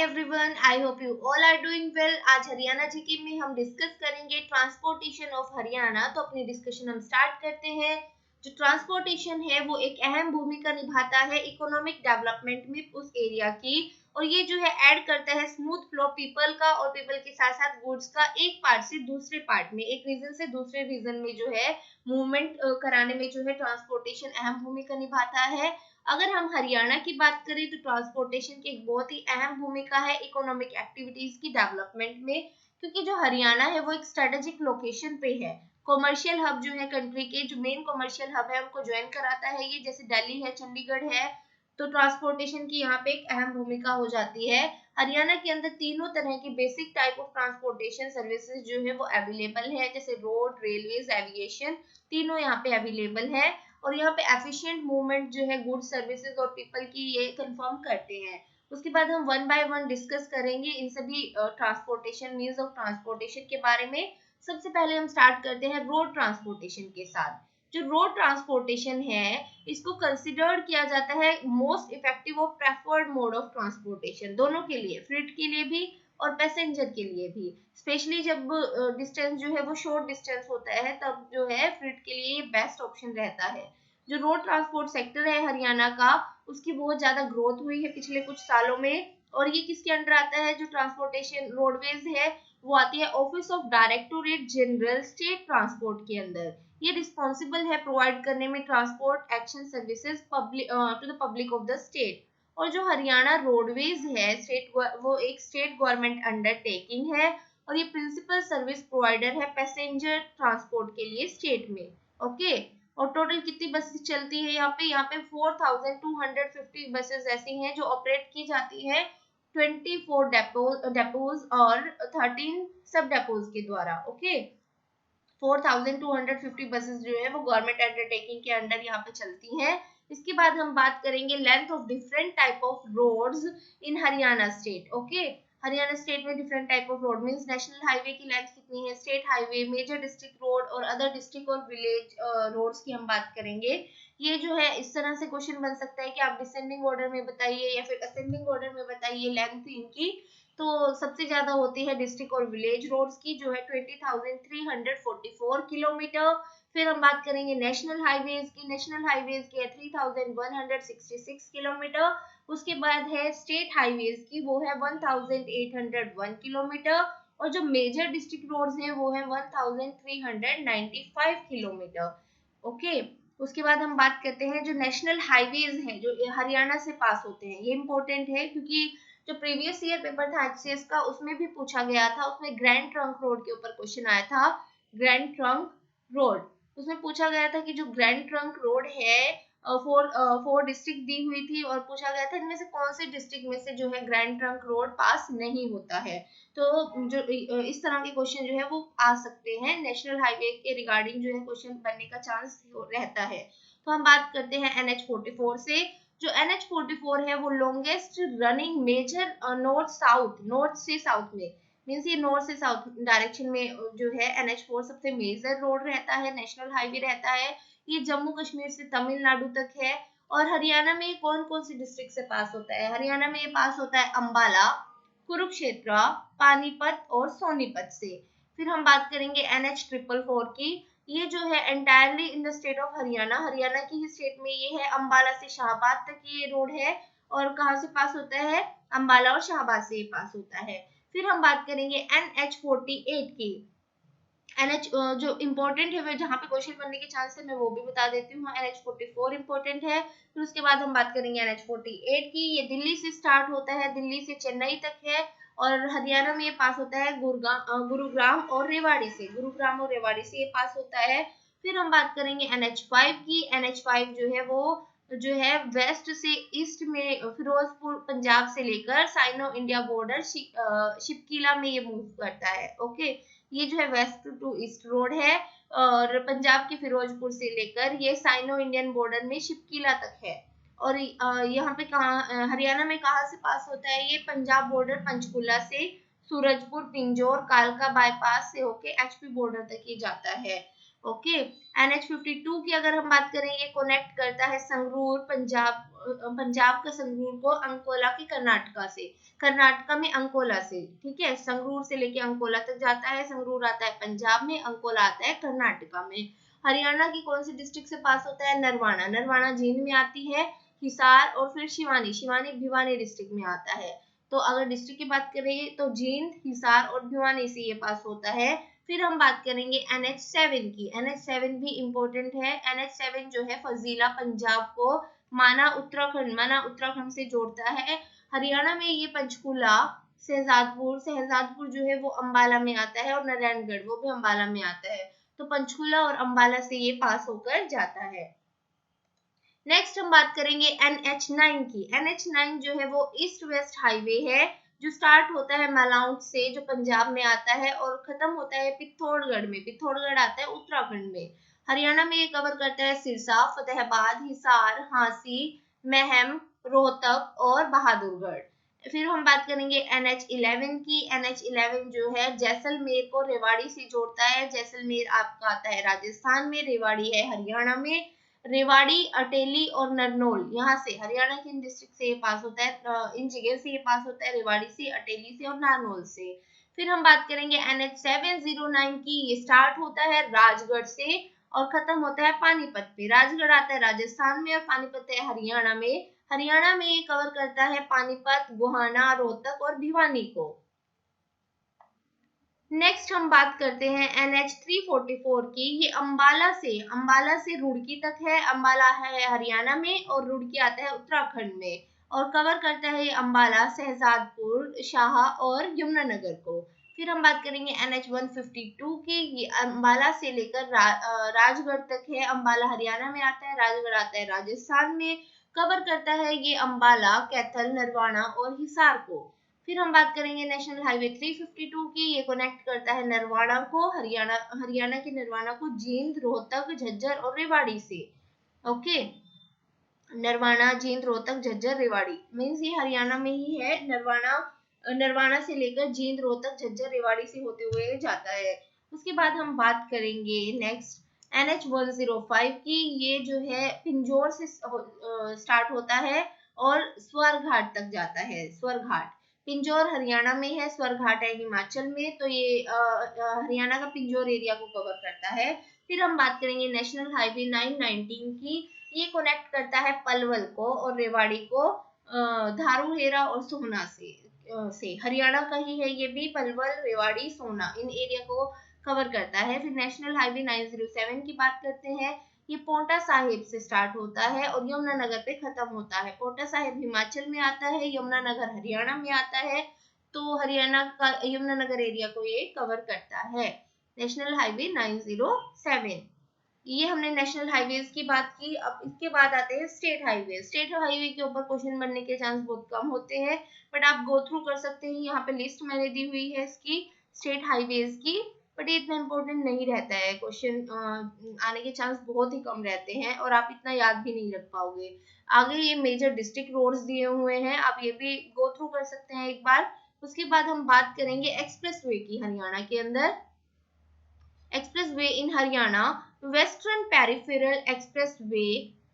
Everyone, I hope you all are doing well. आज Haryana GK में हम डिस्कस करेंगे ट्रांसपोर्टेशन ऑफ हरियाणा। तो अपनी डिस्कशन हम स्टार्ट करते हैं। जो ट्रांसपोर्टेशन है वो एक अहम भूमिका निभाता है इकोनॉमिक डेवलपमेंट में उस एरिया की, और ये जो है ऐड करता है स्मूथ फ्लो पीपल का और पीपल के साथ साथ गुड्स का एक पार्ट से दूसरे पार्ट में, एक रीजन से दूसरे रीजन में जो है मूवमेंट कराने में जो है ट्रांसपोर्टेशन अहम भूमिका निभाता है। अगर हम हरियाणा की बात करें तो ट्रांसपोर्टेशन की एक बहुत ही अहम भूमिका है इकोनॉमिक एक्टिविटीज की डेवलपमेंट में, क्योंकि जो हरियाणा है वो एक स्ट्रेटेजिक लोकेशन पे है। कॉमर्शियल हब जो है कंट्री के, जो मेन कॉमर्शियल हब है उनको ज्वाइन कराता है ये, जैसे दिल्ली है, चंडीगढ़ है। तो ट्रांसपोर्टेशन की यहाँ पे एक अहम भूमिका हो जाती है। हरियाणा के अंदर तीनों तरह की basic type of transportation services जो है वो अवेलेबल है, जैसे रोड, रेलवेज, एविएशन, तीनों यहाँ पे अवेलेबल है। और यहाँ पे एफिशिएंट मूवमेंट जो है गुड्स, सर्विसेज और पीपल की ये कंफर्म करते हैं। उसके बाद हम वन बाय वन डिस्कस करेंगे इन सभी ट्रांसपोर्टेशन मीन्स ऑफ ट्रांसपोर्टेशन के बारे में। सबसे पहले हम स्टार्ट करते हैं रोड ट्रांसपोर्टेशन के साथ। जो रोड ट्रांसपोर्टेशन है इसको कंसिडर्ड किया जाता है मोस्ट इफेक्टिव और प्रेफर्ड मोड ऑफ ट्रांसपोर्टेशन, दोनों के लिए, फ्रीट के लिए भी और पैसेंजर के लिए भी। स्पेशली जब डिस्टेंस जो है वो शॉर्ट डिस्टेंस होता है तब जो है फ्रीट के लिए ये बेस्ट ऑप्शन रहता है। जो रोड ट्रांसपोर्ट सेक्टर है हरियाणा का, उसकी बहुत ज्यादा ग्रोथ हुई है पिछले कुछ सालों में। और ये किसके अंडर आता है? जो ट्रांसपोर्टेशन रोडवेज है वो आती है office of directorate general state transport के अंदर। ये रिस्पॉन्सिबल है प्रोवाइड करने में transport action services public to the public of the state. और जो हरियाणा रोडवेज है स्टेट, वो एक स्टेट गवर्नमेंट अंडरटेकिंग है और ये प्रिंसिपल सर्विस प्रोवाइडर है पैसेंजर ट्रांसपोर्ट के लिए स्टेट में। ओके, और टोटल कितनी बसेस चलती है यहाँ पे 4250 बसेस ऐसी हैं जो ऑपरेट की जाती है 24 डेपोज और 13 सब डेपोज के द्वारा। ओके, 4250 बसेस जो है वो गवर्नमेंट अंडरटेकिंग के अंडर यहाँ पे चलती हैं। इसके बाद हम बात करेंगे length of different type of roads in Haryana state. Okay, Haryana state में different type of road means national highway की लेंथ कितनी है, state highway, major district road और अदर डिस्ट्रिक्ट और विलेज रोड्स की हम बात करेंगे। ये जो है इस तरह से क्वेश्चन बन सकता है कि आप डिसेंडिंग ऑर्डर में बताइए या फिर असेंडिंग ऑर्डर में बताइए लेंथ इनकी। तो सबसे ज्यादा होती है डिस्ट्रिक्ट और विलेज रोड्स की जो है 20,344 किलोमीटर। फिर हम बात करेंगे नेशनल हाईवेज की। नेशनल हाईवेज की है 3,166 किलोमीटर। उसके बाद है स्टेट हाईवेज की, वो है 1,801 किलोमीटर। और जो मेजर डिस्ट्रिक्ट रोड्स हैं वो है 1,395 किलोमीटर। ओके, उसके बाद हम बात करते हैं जो नेशनल हाईवेज हैं जो हरियाणा से पास होते हैं। ये इंपॉर्टेंट है क्योंकि जो प्रीवियस ईयर पेपर था एचसीएस का उसमें भी पूछा गया था, उसमें ग्रैंड ट्रंक रोड के ऊपर क्वेश्चन आया था। ग्रैंड ट्रंक रोड, उसमें पूछा गया था कि जो ग्रैंड ट्रंक रोड है फोर डिस्ट्रिक्ट दी हुई थी और पूछा गया था इनमें से कौन से डिस्ट्रिक्ट में से जो है ग्रैंड ट्रंक रोड पास नहीं होता है। तो जो इस तरह के क्वेश्चन जो है वो आ सकते हैं, नेशनल हाईवे के रिगार्डिंग जो है क्वेश्चन बनने का चांस रहता है। तो हम बात करते हैं NH44 से। जो NH44 है वो लॉन्गेस्ट रनिंग मेजर नॉर्थ से साउथ में, मीन्स ये नॉर्थ से साउथ डायरेक्शन में जो है NH4 सबसे मेजर रोड रहता है, नेशनल हाईवे रहता है। ये जम्मू कश्मीर से तमिलनाडु तक है। और हरियाणा में कौन कौन सी डिस्ट्रिक्ट से पास होता है? हरियाणा में ये पास होता है अंबाला, कुरुक्षेत्र, पानीपत और सोनीपत से। फिर हम बात करेंगे NH444 की। ये जो है entirely in the state of Haryana, Haryana की ही स्टेट में ये है। अंबाला से शाहबाद तक ये रोड है। और कहाँ से पास होता है? अंबाला और शाहबाद से पास होता है। फिर हम बात करेंगे NH48 की। NH जो इम्पोर्टेंट है, जहाँ पे क्वेश्चन बनने के चांस है मैं वो भी बता देती हूँ। NH44 इम्पोर्टेंट है। फिर उसके बाद हम बात करेंगे NH48 की। ये दिल्ली से स्टार्ट होता है, दिल्ली से चेन्नई तक है। और हरियाणा में ये पास होता है गुरुग्राम और रेवाड़ी से, गुरुग्राम और रेवाड़ी से ये पास होता है। फिर हम बात करेंगे NH5 की। NH5 जो है वो जो है वेस्ट से ईस्ट में फिरोजपुर पंजाब से लेकर साइनो इंडिया बॉर्डर शिपकीला में ये मूव करता है। ओके, ये जो है वेस्ट टू ईस्ट रोड है और पंजाब के फिरोजपुर से लेकर ये साइनो इंडियन बॉर्डर में शिपकीला तक है। और यहाँ पे कहाँ हरियाणा में कहाँ से पास होता है? ये पंजाब बॉर्डर पंचकुला से सूरजपुर, पिंजौर, कालका बाईपास से होके HP बॉर्डर तक ये जाता है। ओके। NH52 की अगर हम बात करें, ये कनेक्ट करता है संगरूर पंजाब का संगरूर को अंकोला के कर्नाटका से, कर्नाटका में अंकोला से, ठीक है। संगरूर से लेके अंकोला तक जाता है, संगरूर आता है पंजाब में, अंकोला आता है कर्नाटका में। हरियाणा की कौन सी डिस्ट्रिक्ट से पास होता है? नरवाना, नरवाना जींद में आती है, हिसार और फिर शिवानी, शिवानी भिवानी डिस्ट्रिक्ट में आता है। तो अगर डिस्ट्रिक्ट की बात करें तो जींद, हिसार और भिवानी से ये पास होता है। फिर हम बात करेंगे NH7 की। NH7 भी इम्पोर्टेंट है। NH7 जो है फजीला पंजाब को माना उत्तराखंड से जोड़ता है। हरियाणा में ये पंचकूला, शहजादपुर जो है वो अंबाला में आता है, और नारायणगढ़ वो भी अंबाला में आता है। तो पंचकूला और अंबाला से ये पास होकर जाता है। नेक्स्ट हम बात करेंगे NH9 की। NH9 जो है वो ईस्ट वेस्ट हाईवे है, जो स्टार्ट होता है मालाउट से, जो पंजाब में आता है, और खत्म होता है पिथौरागढ़ में। पिथौरागढ़ आता है उत्तराखंड में। हरियाणा में ये कवर करता है सिरसा, फतेहाबाद, हिसार, हांसी, महम, रोहतक और बहादुरगढ़। फिर हम बात करेंगे NH11 की। NH11 जो है जैसलमेर को रेवाड़ी से जोड़ता है। जैसलमेर आपका आता है राजस्थान में, रेवाड़ी है हरियाणा में। रेवाड़ी, अटेली और नरनौल यहाँ से हरियाणा के इन डिस्ट्रिक्ट से ये पास होता है, इन जगह से ये पास होता है, रेवाड़ी से, अटेली से और नारनौल से। फिर हम बात करेंगे NH709 की। ये स्टार्ट होता है राजगढ़ से और खत्म होता है पानीपत पे। राजगढ़ आता है राजस्थान में और पानीपत है हरियाणा में। हरियाणा में ये कवर करता है पानीपत, गोहाना, रोहतक और भिवानी को। नेक्स्ट हम बात करते हैं NH344 की। ये अंबाला से रुड़की तक है। अंबाला है हरियाणा में और रुड़की आता है उत्तराखंड में, और कवर करता है ये अंबाला, शहजादपुर, शाह और यमुनानगर को। फिर हम बात करेंगे NH152 की। ये अंबाला से लेकर राजगढ़ तक है। अंबाला हरियाणा में आता है, राजगढ़ आता है राजस्थान में। कवर करता है ये अंबाला, कैथल, नरवाना और हिसार को। फिर हम बात करेंगे नेशनल हाईवे 352 की। ये कनेक्ट करता है नरवाना को, हरियाणा के नरवाना को जींद, रोहतक, झज्जर और रेवाड़ी से। ओके, नरवाना, जींद, रोहतक, झज्जर, रेवाड़ी मीन्स ये हरियाणा में ही है। नरवाना से लेकर जींद, रोहतक, झज्जर, रेवाड़ी से होते हुए जाता है। उसके बाद हम बात करेंगे नेक्स्ट NH105 की। ये जो है पिंजौर से स्टार्ट होता है और स्वरघाट तक जाता है। स्वरघाट पिंजौर हरियाणा में है, स्वरघाट है हिमाचल में। तो ये हरियाणा का पिंजौर एरिया को कवर करता है। फिर हम बात करेंगे नेशनल हाईवे 919 की। ये कनेक्ट करता है पलवल को और रेवाड़ी को धारूहेरा और सोहना से हरियाणा का ही है ये भी। पलवल, रेवाड़ी, सोहना इन एरिया को कवर करता है। फिर नेशनल हाईवे 907 की बात करते हैं। ये पोंटा साहिब से स्टार्ट होता है और यमुनानगर पे खत्म होता है। पोंटा साहिब हिमाचल में आता है, यमुनानगर हरियाणा में आता है। तो हरियाणा का यमुनानगर एरिया को ये कवर करता है। नेशनल हाईवे 907, ये हमने नेशनल हाईवेज की बात की। अब इसके बाद आते हैं स्टेट हाईवे। स्टेट हाईवे के ऊपर क्वेश्चन बनने के चांस बहुत कम होते हैं, बट आप गो थ्रू कर सकते हैं। यहाँ पे लिस्ट मैंने दी हुई है इसकी स्टेट हाईवेज की, बट ये इतना इम्पोर्टेंट नहीं रहता है। क्वेश्चन आने के चांस बहुत ही कम रहते हैं और आप इतना याद भी नहीं रख पाओगे। आगे ये मेजर डिस्ट्रिक्ट रोड्स दिए हुए हैं, आप ये भी गो थ्रू कर सकते हैं एक बार। उसके बाद हम बात करेंगे एक्सप्रेसवे की। हरियाणा के अंदर एक्सप्रेसवे इन Haryana, western peripheral expressway,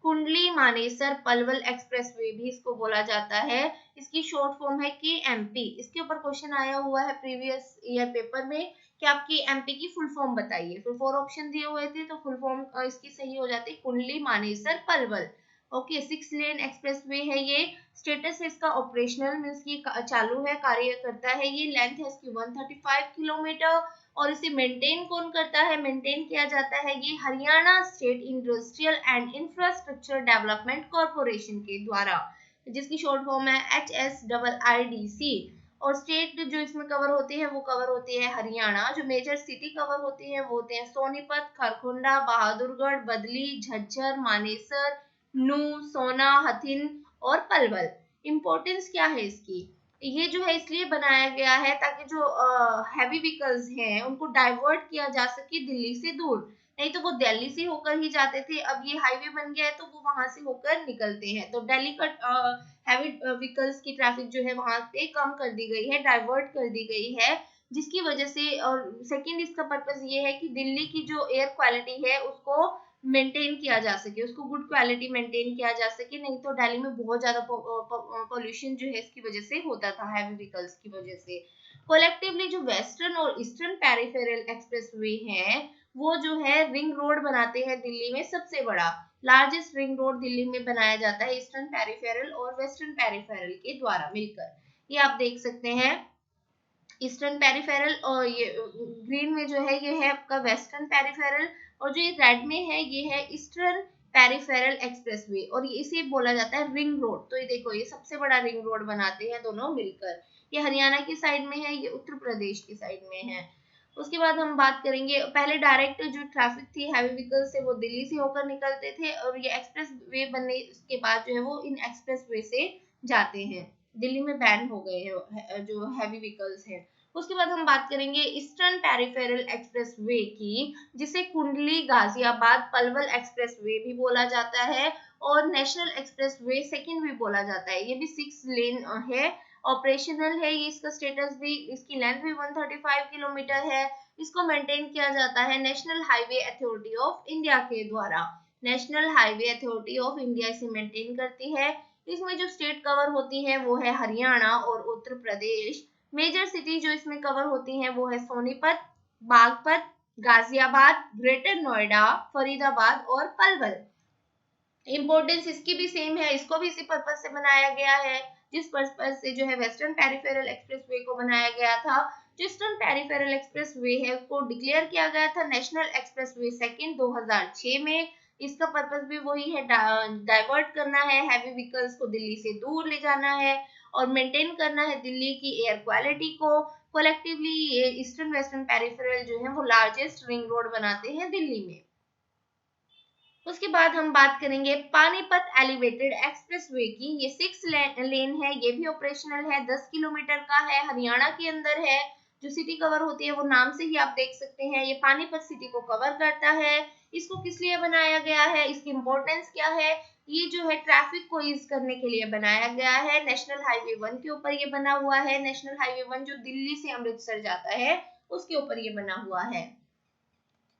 Kundli Manesar Palwal expressway भी इसको बोला जाता है। इसकी शॉर्ट फॉर्म है KMP। इसके ऊपर क्वेश्चन आया हुआ है प्रीवियस ईयर पेपर में कि आपकी MP की फुल फॉर्म बताइए। फिर 4 ऑप्शन दिए हुए थे, तो फुल फॉर्म इसकी सही हो जाती कुंडली मानेसर पलवल। ओके, 6 लेन एक्सप्रेसवे है ये। स्टेटस है इसका ऑपरेशनल मीन्स ये चालू है, कार्य करता है। ये लेंथ है इसकी 135 किलोमीटर और इसे मेंटेन कौन करता है? मेंटेन किया जाता है ये Haryana state industrial and infrastructure development corporation के द्वारा, जिसकी शॉर्ट फॉर्म है HSIIDC। और स्टेट जो इसमें कवर होती है वो कवर होती है हरियाणा। जो मेजर सिटी कवर होती है वो होते हैं सोनीपत, खरखुंडा, बहादुरगढ़, बदली, झज्जर, मानेसर, नू, सोना, हथिन और पलवल। इम्पोर्टेंस क्या है इसकी? ये जो है इसलिए बनाया गया है ताकि जो हैवी व्हीकल्स हैं उनको डाइवर्ट किया जा सके दिल्ली से दूर। नहीं तो वो दिल्ली से होकर ही जाते थे, अब ये हाईवे बन गया है तो वो वहां से होकर निकलते हैं। तो दिल्ली का हैवी व्हीकल्स की ट्रैफिक जो है वहां पे कम कर दी गई है, डाइवर्ट कर दी गई है। जिसकी वजह से, और सेकंड इसका पर्पस ये है कि दिल्ली की जो एयर क्वालिटी है उसको मेंटेन किया जा सके, उसको गुड क्वालिटी मेंटेन किया जा सके, नहीं तो दिल्ली में बहुत ज्यादा पोल्यूशन जो है इसकी वजह से होता था, हैवी व्हीकल्स की वजह से। कलेक्टिवली जो वेस्टर्न और ईस्टर्न पेरिफेरल एक्सप्रेसवे है वो जो है रिंग रोड बनाते हैं दिल्ली में सबसे बड़ा, लार्जेस्ट रिंग रोड दिल्ली में बनाया जाता है ईस्टर्न पेरिफेरल और वेस्टर्न पेरिफेरल के द्वारा मिलकर। ये आप देख सकते हैं ईस्टर्न पेरिफेरल, और ये ग्रीन में जो है ये है आपका वेस्टर्न पेरिफेरल, और जो ये रेड में है ये है ईस्टर्न पेरिफेरल एक्सप्रेसवे, और ये इसे बोला जाता है रिंग रोड। तो ये देखो ये सबसे बड़ा रिंग रोड बनाते हैं दोनों मिलकर। ये हरियाणा की साइड में है, ये उत्तर प्रदेश की साइड में है। उसके बाद हम बात करेंगे, पहले डायरेक्ट जो ट्रैफिक थी हैवी व्हीकल से वो दिल्ली से होकर निकलते थे, और ये एक्सप्रेस वे बनने के बाद जो है वो इन एक्सप्रेस वे से जाते हैं। दिल्ली में बैन हो गए हैं जो हैवी व्हीकल्स हैं। उसके बाद हम बात करेंगे ईस्टर्न पेरिफेरल एक्सप्रेस वे की, जिसे कुंडली गाजियाबाद पलवल एक्सप्रेस वे भी बोला जाता है, और नेशनल एक्सप्रेस वे सेकेंड भी बोला जाता है। ये भी 6 लेन है, ऑपरेशनल है ये, इसका स्टेटस भी, इसकी लेंथ भी 135 किलोमीटर है। इसको मेंटेन किया जाता है national highway authority of India के द्वारा। National highway authority of India इसे मेंटेन करती है। इसमें जो स्टेट कवर होती है वो है हरियाणा और उत्तर प्रदेश। मेजर सिटी जो इसमें कवर होती हैं वो है सोनीपत, बागपत, गाजियाबाद, ग्रेटर नोएडा, फरीदाबाद और पलवल। इंपॉर्टेंस इसकी भी सेम है, इसको भी इसी पर्पज से बनाया गया है जिस पर्पज से जो है वेस्टर्न पेरिफेरल एक्सप्रेसवे को बनाया गया था। ईस्टर्न पेरिफेरल एक्सप्रेसवे है को डिक्लेयर किया गया था नेशनल एक्सप्रेसवे सेकंड 2006 में। इसका पर्पस भी वही है, डाइवर्ट करना है हैवी व्हीकल्स को, दिल्ली से दूर ले जाना है और मेंटेन करना है दिल्ली की एयर क्वालिटी को। कलेक्टिवली ये ईस्टर्न वेस्टर्न पेरिफेरल जो है वो लार्जेस्ट रिंग रोड बनाते हैं दिल्ली में। उसके बाद हम बात करेंगे पानीपत एलिवेटेड एक्सप्रेसवे की। ये 6 लेन है, ये भी ऑपरेशनल है, 10 किलोमीटर का है, हरियाणा के अंदर है। जो सिटी कवर होती है वो नाम से ही आप देख सकते हैं, ये पानीपत सिटी को कवर करता है। इसको किस लिए बनाया गया है, इसकी इंपॉर्टेंस क्या है, ये जो है ट्रैफिक को ईज करने के लिए बनाया गया है। नेशनल हाईवे 1 के ऊपर ये बना हुआ है, नेशनल हाईवे 1 जो दिल्ली से अमृतसर जाता है उसके ऊपर ये बना हुआ है।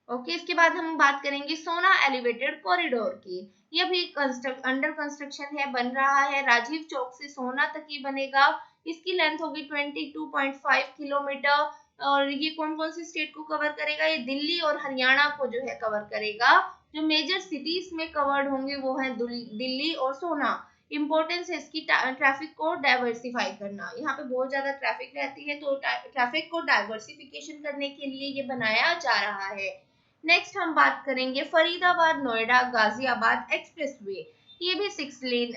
ओके, इसके बाद हम बात करेंगे सोना एलिवेटेड कॉरिडोर की। ये भी अंडर कंस्ट्रक्शन है, बन रहा है, राजीव चौक से सोना तक ही बनेगा। इसकी लेंथ होगी 22.5 किलोमीटर, और ये कौन कौन सी स्टेट को कवर करेगा, ये दिल्ली और हरियाणा को जो है कवर करेगा। जो मेजर सिटीज में कवर्ड होंगे वो है दिल्ली और सोना। इंपॉर्टेंस है इसकी ट्रैफिक को डाइवर्सिफाई करना, यहाँ पे बहुत ज्यादा ट्रैफिक रहती है तो ट्रैफिक को डाइवर्सिफिकेशन करने के लिए ये बनाया जा रहा है। नेक्स्ट हम बात करेंगे फरीदाबाद नोएडा गाजियाबाद एक्सप्रेसवे। ये भी 6 लेन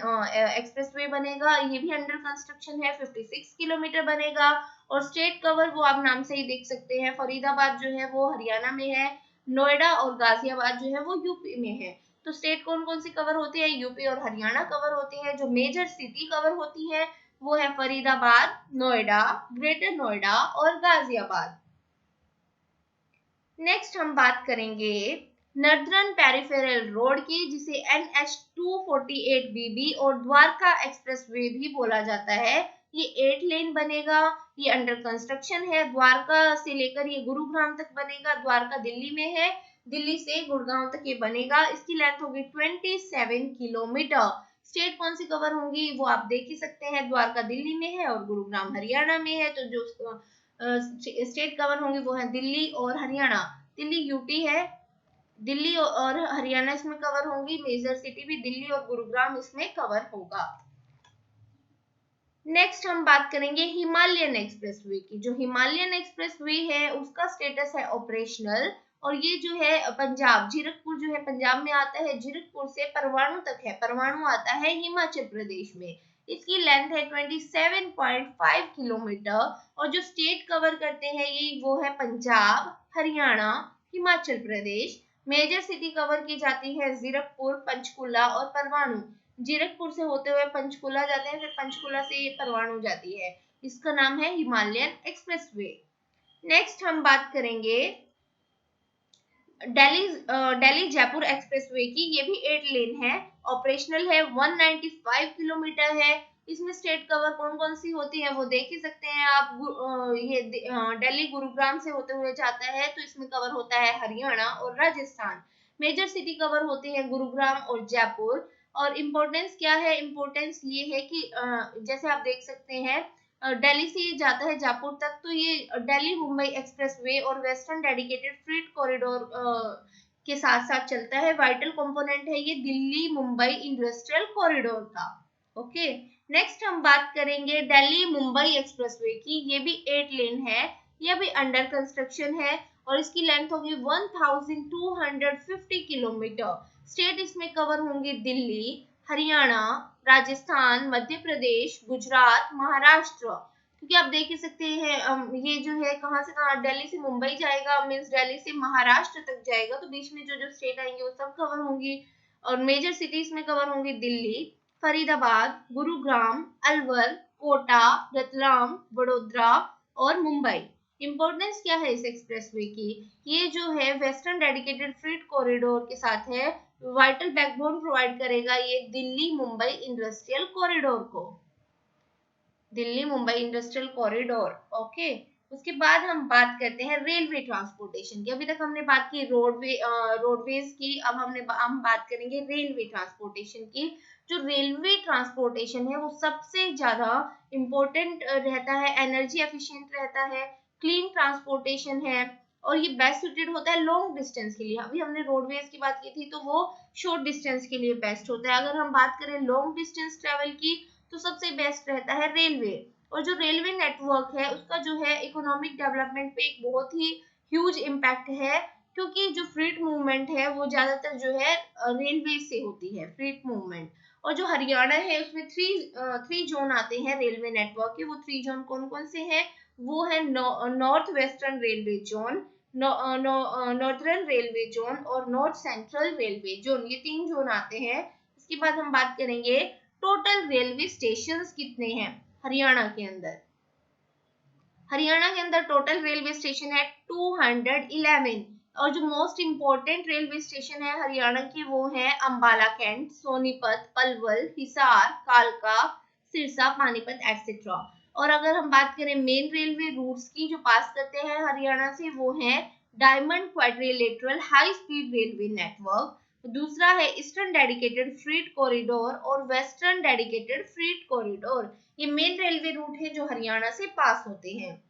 एक्सप्रेसवे बनेगा, ये भी अंडर कंस्ट्रक्शन है, 56 किलोमीटर बनेगा, और स्टेट कवर वो आप नाम से ही देख सकते हैं, फरीदाबाद जो है वो हरियाणा में है, नोएडा और गाजियाबाद जो है वो यूपी में है। तो स्टेट कौन कौन सी कवर होती है, यूपी और हरियाणा कवर होती है। जो मेजर सिटी कवर होती है वो है फरीदाबाद, नोएडा, ग्रेटर नोएडा और गाजियाबाद। नेक्स्ट हम बात करेंगे नर्दर्न पेरिफेरल रोड की, जिसे NH248BB और द्वारका एक्सप्रेसवे भी बोला जाता है। ये 8 लेन बनेगा, ये अंडर कंस्ट्रक्शन है, द्वारका से लेकर ये गुरुग्राम तक बनेगा। द्वारका दिल्ली में है, दिल्ली से गुड़गांव तक ये बनेगा। इसकी लेंथ होगी 27 किलोमीटर। स्टेट कौन सी कवर होंगी वो आप देख ही सकते हैं, द्वारका दिल्ली में है और गुरुग्राम हरियाणा में है। तो जो स्टेट कवर होंगे वो है दिल्ली और हरियाणा। दिल्ली यूटी है, दिल्ली और हरियाणा इसमें कवर होंगी, मेजर सिटी भी दिल्ली और गुरुग्राम इसमें कवर होगा। नेक्स्ट हम बात करेंगे हिमालयन एक्सप्रेसवे की। जो हिमालयन एक्सप्रेसवे है उसका स्टेटस है ऑपरेशनल, और ये जो है पंजाब, जीरकपुर जो है पंजाब में आता है, जीरकपुर से परवाणु तक है, परवाणु आता है हिमाचल प्रदेश में। इसकी लेंथ है 27.5 किलोमीटर, और जो स्टेट कवर करते हैं ये वो है Punjab, Haryana, Himachal Pradesh. Major city cover की जाती है जीरकपुर, पंचकुला और परवाणु। जीरकपुर से होते हुए पंचकुला जाते हैं, फिर पंचकुला से ये परवाणु जाती है। इसका नाम है हिमालयन एक्सप्रेसवे। नेक्स्ट हम बात करेंगे दिल्ली जयपुर एक्सप्रेसवे की। ये भी 8 लेन है, ऑपरेशनल है, 195 किलोमीटर है, इसमें स्टेट कवर कौन कौन सी होती है वो देख ही सकते हैं आप। ये दिल्ली गुरुग्राम से होते हुए जाता है, तो इसमें कवर होता है हरियाणा और राजस्थान। मेजर सिटी कवर होती है गुरुग्राम और जयपुर। और इम्पोर्टेंस क्या है, इम्पोर्टेंस ये है कि जैसे आप देख सकते हैं दिल्ली से ये जाता है जयपुर तक, तो ये दिल्ली मुंबई एक्सप्रेसवे और वेस्टर्न डेडिकेटेड फ्रीट कॉरिडोर के साथ साथ चलता है। वाइटल कंपोनेंट है ये दिल्ली मुंबई इंडस्ट्रियल कॉरिडोर का। ओके, नेक्स्ट हम बात करेंगे दिल्ली मुंबई एक्सप्रेसवे की। ये भी 8 लेन है, ये भी अंडर कंस्ट्रक्शन है और इसकी लेंथ होगी 1250 किलोमीटर। स्टेट इसमें कवर होंगे दिल्ली, हरियाणा, राजस्थान, मध्य प्रदेश, गुजरात, महाराष्ट्र। क्योंकि आप देख ही सकते हैं ये जो है कहाँ से कहाँ, दिल्ली से मुंबई जाएगा, मीन्स दिल्ली से महाराष्ट्र तक जाएगा, तो बीच में जो जो स्टेट आएंगे वो सब कवर होंगी। और मेजर सिटीज में कवर होंगी दिल्ली, फरीदाबाद, गुरुग्राम, अलवर, कोटा, रतलाम, वडोदरा और मुंबई। इंपॉर्टेंस क्या है इस एक्सप्रेसवे की, ये जो है वेस्टर्न डेडिकेटेड फ्रीट कॉरिडोर के साथ है, वाइटल बैकबोन प्रोवाइड करेगा ये दिल्ली मुंबई इंडस्ट्रियल कॉरिडोर को, Delhi Mumbai industrial corridor. Okay, उसके बाद हम बात करते हैं रेलवे ट्रांसपोर्टेशन की। अभी तक हमने बात की रोडवेज की, अब हम बात करेंगे रेलवे ट्रांसपोर्टेशन की। जो रेलवे ट्रांसपोर्टेशन है वो सबसे ज्यादा इम्पोर्टेंट रहता है, एनर्जी एफिशिएंट रहता है, क्लीन ट्रांसपोर्टेशन है और ये बेस्ट सुटेड होता है लॉन्ग डिस्टेंस के लिए। अभी हमने रोडवेज की बात की थी तो वो शॉर्ट डिस्टेंस के लिए बेस्ट होता है। अगर हम बात करें लॉन्ग डिस्टेंस ट्रेवल की तो सबसे बेस्ट रहता है रेलवे। और जो रेलवे नेटवर्क है उसका जो है इकोनॉमिक डेवलपमेंट पे एक बहुत ही ह्यूज इम्पैक्ट है, क्योंकि जो फ्रीट मूवमेंट है वो ज्यादातर जो है रेलवे से होती है, फ्रीट मूवमेंट। और जो हरियाणा है उसमें थ्री जोन आते हैं रेलवे नेटवर्क के। वो 3 जोन कौन कौन से हैं, वो है north western railway zone, northern railway zone और नॉर्थ सेंट्रल रेलवे जोन, ये 3 जोन आते हैं। इसके बाद हम बात करेंगे टोटल रेलवे स्टेशंस कितने हैं हरियाणा के अंदर। हरियाणा के अंदर टोटल रेलवे स्टेशन है 211। और जो मोस्ट इम्पोर्टेंट रेलवे स्टेशन है हरियाणा के वो है अंबाला कैंट, सोनीपत, पलवल, हिसार, कालका, सिरसा, पानीपत एक्सेट्रा। और अगर हम बात करें मेन रेलवे रूट्स की जो पास करते हैं हरियाणा से, वो है diamond quadrilateral high speed railway network, दूसरा है ईस्टर्न डेडिकेटेड फ्रीट कॉरिडोर और वेस्टर्न डेडिकेटेड फ्रीट कॉरिडोर। ये मेन रेलवे रूट है जो हरियाणा से पास होते हैं।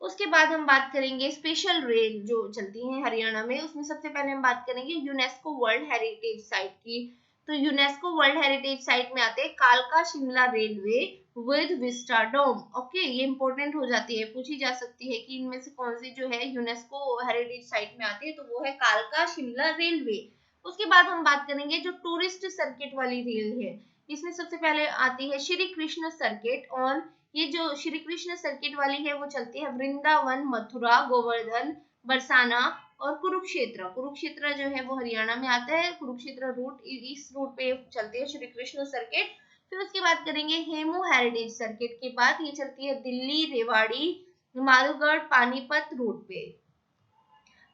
उसके बाद हम बात करेंगे स्पेशल रेल जो चलती हैं हरियाणा में, उसमें सबसे पहले हम बात करेंगे यूनेस्को वर्ल्ड हेरिटेज साइट की। तो यूनेस्को वर्ल्ड हेरिटेज साइट में आते हैं कालका Shimla railway with vista dome. Okay, ये इंपॉर्टेंट हो जाती है, पूछी जा सकती है कि इनमें से कौन सी जो है यूनेस्को हेरिटेज साइट में आती है, तो वो है कालका शिमला रेलवे। उसके बाद हम बात करेंगे जो टूरिस्ट सर्किट वाली रेल है, इसमें सबसे पहले आती है श्री कृष्ण सर्किट। और ये जो श्री कृष्ण सर्किट वाली है वो चलती है वृंदावन, मथुरा, गोवर्धन, बरसाना और कुरुक्षेत्र। कुरुक्षेत्र जो है वो हरियाणा में आता है, कुरुक्षेत्र रूट, इस रूट पे चलती है श्री कृष्ण सर्किट। फिर उसके बाद करेंगे हेमू हेरिटेज सर्किट के बाद, ये चलती है दिल्ली, रेवाड़ी, माधवगढ़, पानीपत रूट पे।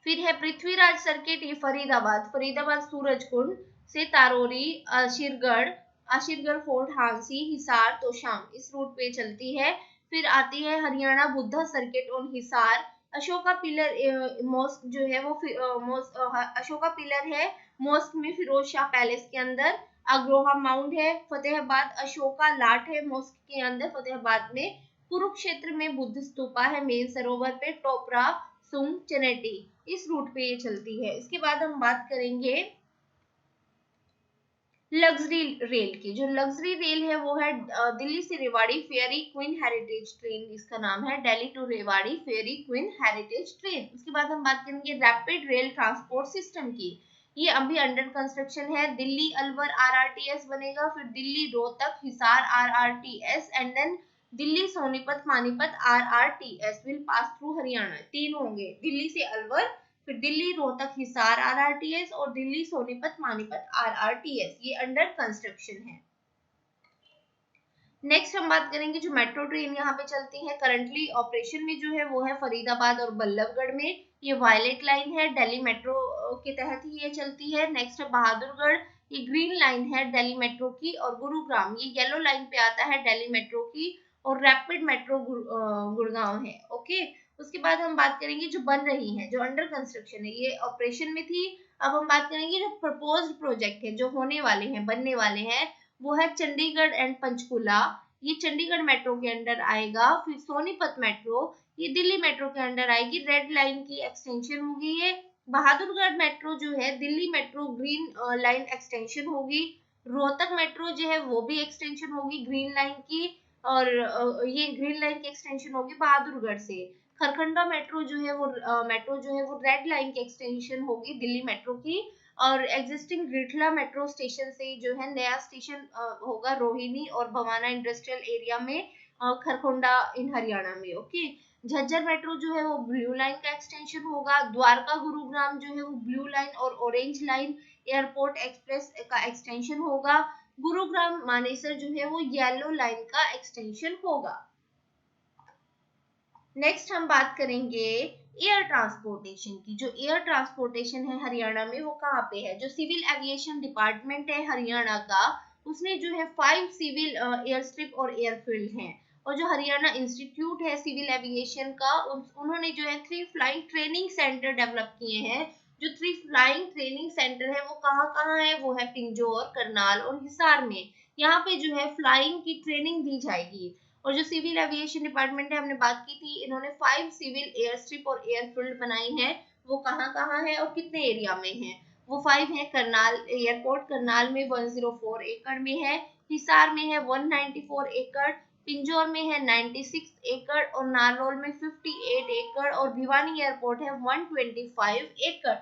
फिर है पृथ्वीराज सर्किट, ये फरीदाबाद सूरजकुंड से तारोरी, आशीरगढ़ फोर्ट, हांसी, हिसार, तोशाम, इस रूट पे चलती है। फिर आती है Haryana Buddha circuit on Hisar, Ashoka pillar mosque जो है वो अशोका पिलर है मॉस्क में फिरोज शाह पैलेस के अंदर, अग्रोहा माउंट है फतेहाबाद, अशोका लाट है मॉस्क के अंदर फतेहाबाद में, कुरुक्षेत्र में बुद्ध स्तूपा है मेन सरोवर पे, टोपरा, सुंग, चनेटी, इस रूट पे ये चलती है। इसके बाद हम बात करेंगे लग्जरी रेल की। जो लग्जरी रेल है वो है दिल्ली से Rewari Fairy Queen heritage train, इसका नाम है Delhi to Rewari Fairy Queen heritage train. उसके बाद हम बात करेंगे रैपिड रेल ट्रांसपोर्ट सिस्टम की, ये अभी अंडर कंस्ट्रक्शन है। दिल्ली अलवर आरआरटीएस बनेगा, फिर Delhi Rohtak Hisar RRTS and then Delhi Sonipat Panipat RRTS will pass through Haryana. 3 होंगे, दिल्ली से अलवर, फिर दिल्ली रोहतक हिसार आरआरटीएस और दिल्ली सोनीपत पानीपत आरआरटीएस, ये अंडर कंस्ट्रक्शन है। नेक्स्ट हम बात करेंगे जो मेट्रो ट्रेन यहाँ पे चलती है करंटली ऑपरेशन में जो है वो है फरीदाबाद और बल्लभगढ़ में, ये वायलेट लाइन है, दिल्ली मेट्रो के तहत ही ये चलती है। नेक्स्ट है बहादुरगढ़, ये ग्रीन लाइन है दिल्ली मेट्रो की, और गुरुग्राम ये येलो लाइन पे आता है दिल्ली मेट्रो की, और रैपिड मेट्रो गुड़गांव है। ओके, उसके बाद हम बात करेंगे जो बन रही है, जो अंडर कंस्ट्रक्शन है, ये ऑपरेशन में थी। अब हम बात करेंगे जो प्रपोज्ड प्रोजेक्ट है, जो होने वाले हैं, बनने वाले हैं, वो है चंडीगढ़ एंड पंचकुला, ये चंडीगढ़ मेट्रो के अंडर आएगा। फिर सोनीपत मेट्रो, ये दिल्ली मेट्रो के अंडर आएगी, रेड लाइन की एक्सटेंशन होगी ये। बहादुरगढ़ मेट्रो जो है Delhi metro green line extension होगी। रोहतक मेट्रो जो है वो भी एक्सटेंशन होगी ग्रीन लाइन की, और ये ग्रीन लाइन की एक्सटेंशन होगी बहादुरगढ़ से। खरखंडा मेट्रो जो है वो रेड लाइन की एक्सटेंशन होगी दिल्ली मेट्रो की, और एग्जिस्टिंग रिठला मेट्रो स्टेशन से जो है नया स्टेशन होगा रोहिणी और भवाना इंडस्ट्रियल एरिया में, खरखोंडा इन हरियाणा में। ओके, झज्जर मेट्रो जो है वो ब्लू लाइन का एक्सटेंशन होगा। द्वारका गुरुग्राम जो है वो ब्लू लाइन और ऑरेंज लाइन एयरपोर्ट एक्सप्रेस का एक्सटेंशन होगा। गुरुग्राम मानेसर जो है वो येलो लाइन का एक्सटेंशन होगा। नेक्स्ट हम बात करेंगे एयर ट्रांसपोर्टेशन की। जो एयर ट्रांसपोर्टेशन है हरियाणा में वो कहाँ पे है? जो सिविल एविएशन डिपार्टमेंट है हरियाणा का, उसने जो है 5 सिविल एयर स्ट्रिप और एयरफील्ड हैं, और जो हरियाणा इंस्टीट्यूट है सिविल एविएशन का, उन्होंने जो है 3 फ्लाइंग ट्रेनिंग सेंटर डेवलप किए हैं। जो 3 फ्लाइंग ट्रेनिंग सेंटर है वो कहाँ कहाँ है? वो है पिंजौर, करनाल और हिसार में। यहाँ पे जो है फ्लाइंग की ट्रेनिंग दी जाएगी। और जो सिविल एविएशन डिपार्टमेंट है, हमने बात की थी, इन्होंने 5 सिविल एयर स्ट्रिप और एयरफील्ड बनाई है। वो कहाँ कहाँ है और कितने एरिया में है? वो 5 है। करनाल एयरपोर्ट करनाल में 104 एकड़ में है, हिसार में है 194 एकड़, पिंजौर में है 96 एकड़, और नारनौल में 58 एकड़, और भिवानी एयरपोर्ट है 125 एकड़।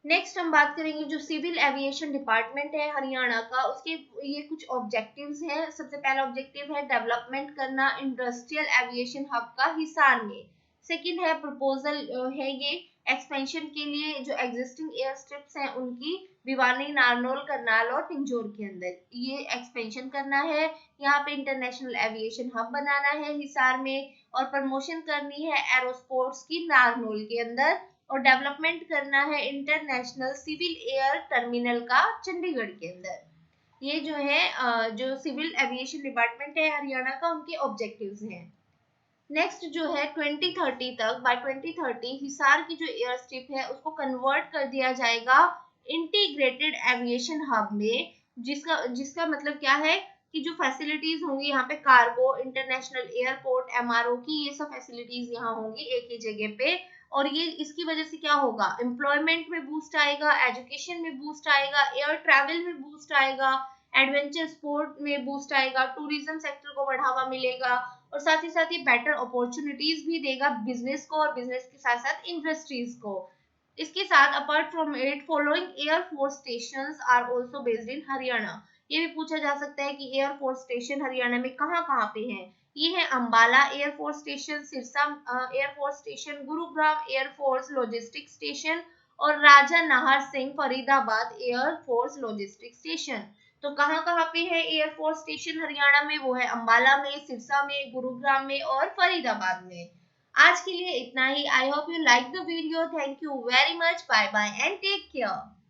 नेक्स्ट हम बात करेंगे जो सिविल एविएशन डिपार्टमेंट है हरियाणा का, उसके ये कुछ ऑब्जेक्टिव्स हैं। सबसे पहला ऑब्जेक्टिव है डेवलपमेंट करना इंडस्ट्रियल एविएशन हब का हिसार में। सेकंड है प्रपोजल है ये एक्सपेंशन के लिए जो एग्जिस्टिंग एयर स्ट्रिप्स हैं उनकी भिवानी, नारनौल, करनाल और पिंजौर के अंदर ये एक्सपेंशन करना है। यहाँ पे इंटरनेशनल एविएशन हब बनाना है हिसार में, और प्रमोशन करनी है एरोस्पोर्ट्स की नारनौल के अंदर, और डेवलपमेंट करना है इंटरनेशनल सिविल एयर टर्मिनल का चंडीगढ़ के अंदर। ये जो है जो सिविल एविएशन डिपार्टमेंट है हरियाणा का, उनके ऑब्जेक्टिव्स हैं। नेक्स्ट जो है 2030 तक, बाय 2030 हिसार की जो एयर स्ट्रिप है उसको कन्वर्ट कर दिया जाएगा इंटीग्रेटेड एविएशन हब में, जिसका जिसका मतलब क्या है कि जो फैसिलिटीज होंगी यहाँ पे कार्गो, इंटरनेशनल एयरपोर्ट, एमआरओ की, ये सब फैसिलिटीज यहाँ होंगी एक ही जगह पे। और ये इसकी वजह से क्या होगा? एम्प्लॉयमेंट में बूस्ट आएगा, एजुकेशन में बूस्ट आएगा, एयर ट्रैवल में बूस्ट आएगा, एडवेंचर स्पोर्ट में बूस्ट आएगा, टूरिज्म सेक्टर को बढ़ावा मिलेगा, और साथ ही बेटर अपॉर्चुनिटीज भी देगा बिजनेस को, और बिजनेस के साथ साथ इंडस्ट्रीज को। इसके साथ apart from it following air force stations are also based in Haryana. ये भी पूछा जा सकता है कि एयरफोर्स स्टेशन हरियाणा में कहाँ कहाँ पे हैं? ये है Ambala air force station, Sirsa air force station, Gurugram air force logistic station, और Raja Nahar Singh Faridabad air force logistic station. तो कहाँ कहाँ पे है एयरफोर्स स्टेशन हरियाणा में? वो है अंबाला में, सिरसा में, गुरुग्राम में और फरीदाबाद में। आज के लिए इतना ही। I hope you like the video. Thank you very much. Bye bye and take care.